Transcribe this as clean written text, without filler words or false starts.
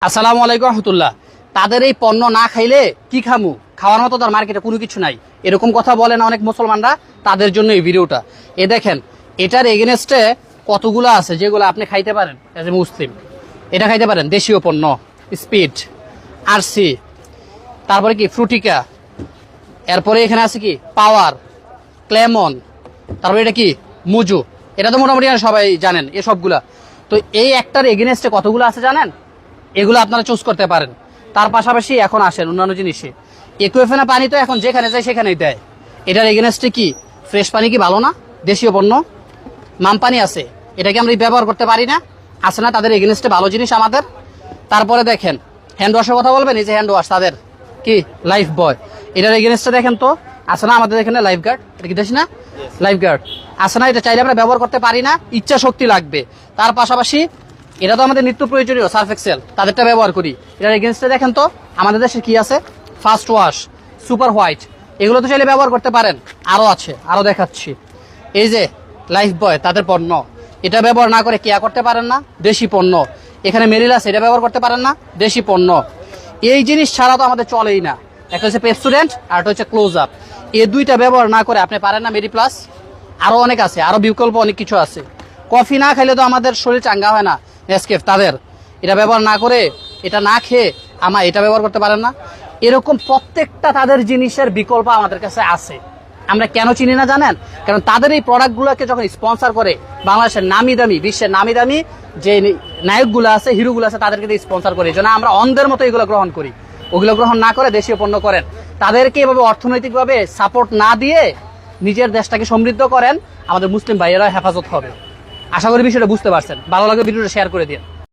আসসালামু আলাইকুম রহমতুল্লাহ। তাদের এই পণ্য না খাইলে কি খামু, খাওয়ার মতো তার মার্কেটে কোনো কিছু নাই, এরকম কথা বলে না অনেক মুসলমানরা। তাদের জন্য এই ভিডিওটা। এ দেখেন এটার এগেনস্টে কতগুলো আছে যেগুলো আপনি খাইতে পারেন এজ এ মুসলিম। এটা খাইতে পারেন, দেশীয় পণ্য, স্পিড, আরসি, তারপরে কি ফ্রুটিকা, এরপরে এখানে আছে কি পাওয়ার, ক্লেমন, তারপরে এটা কি মুজু। এটা তো মোটামুটি সবাই জানেন এ সবগুলা। তো এই একটার এগেনস্টে কতগুলো আছে জানেন? এগুলো আপনারা চুজ করতে পারেন। তার পাশাপাশি এখন আসেন অন্যান্য জিনিসে। একুয়েফেনা পানি তো এখন যেখানে যায় সেখানেই দেয়। এটার এগেনস্টে কি ফ্রেশ পানি কি ভালো না? দেশীয় পণ্য মাম পানি আছে, এটাকে আমরা ব্যবহার করতে পারি না? আছে না তাদের এগেনস্টে ভালো জিনিস আমাদের? তারপরে দেখেন হ্যান্ড ওয়াশের কথা বলবেন, এই যে হ্যান্ড ওয়াশ তাদের কি লাইফ বয়, এটার এগেনস্টে দেখেন তো আছে না আমাদের এখানে লাইফ গার্ড। এটা কি দেশ না লাইফ গার্ড? আছে না? এটা চাইলে আমরা ব্যবহার করতে পারি না, ইচ্ছা শক্তি লাগবে। তার পাশাপাশি এটা তো আমাদের নিত্য প্রয়োজনীয় সার্ফ এক্সেল, তাদেরটা ব্যবহার করি। এটার এগেনস্টে দেখেন তো আমাদের দেশে কি আছে, ফার্স্ট ওয়াশ, সুপার হোয়াইট, এগুলো তো চাইলে ব্যবহার করতে পারেন। আরও আছে, আরও দেখাচ্ছি। এই যে লাইফ বয় তাদের পণ্য, এটা ব্যবহার না করে কেয়া করতে পারেন না, দেশি পণ্য। এখানে মেরিলাস, এটা ব্যবহার করতে পারেন না, দেশি পণ্য। এই জিনিস ছাড়া তো আমাদের চলেই না। একটা হচ্ছে পেপসোডেন্ট আর একটা হচ্ছে ক্লোজ আপ। এই দুইটা ব্যবহার না করে আপনি পারেন না মেডি প্লাস। আরও অনেক আছে, আরও বিকল্প অনেক কিছু আছে। কফি না খাইলে তো আমাদের শরীর চাঙ্গা হয় না, নেসকেফ তাদের, এটা ব্যবহার না করে, এটা না খেয়ে এটা ব্যবহার করতে পারেন না। এরকম প্রত্যেকটা তাদের জিনিসের বিকল্প আমাদের কাছে আছে। আমরা কেন চিনি না জানেন? কারণ তাদের এই প্রোডাক্টগুলোকে যখন স্পন্সর করে বাংলাদেশের নামি দামি, বিশ্বের নামি দামি যে নায়কগুলো আছে, হিরোগুলো আছে, তাদেরকে স্পন্সর করে। এই জন্য আমরা অন্ধের মতো এগুলো গ্রহণ করি। ওগুলো গ্রহণ না করে দেশীয় পণ্য করেন। তাদেরকে এভাবে অর্থনৈতিকভাবে সাপোর্ট না দিয়ে নিজের দেশটাকে সমৃদ্ধ করেন, আমাদের মুসলিম ভাইয়েরা হেফাজত হবে। আশা করি বিষয়টা বুঝতে পারছেন। ভালো লাগলে ভিডিওটা শেয়ার করে দিন।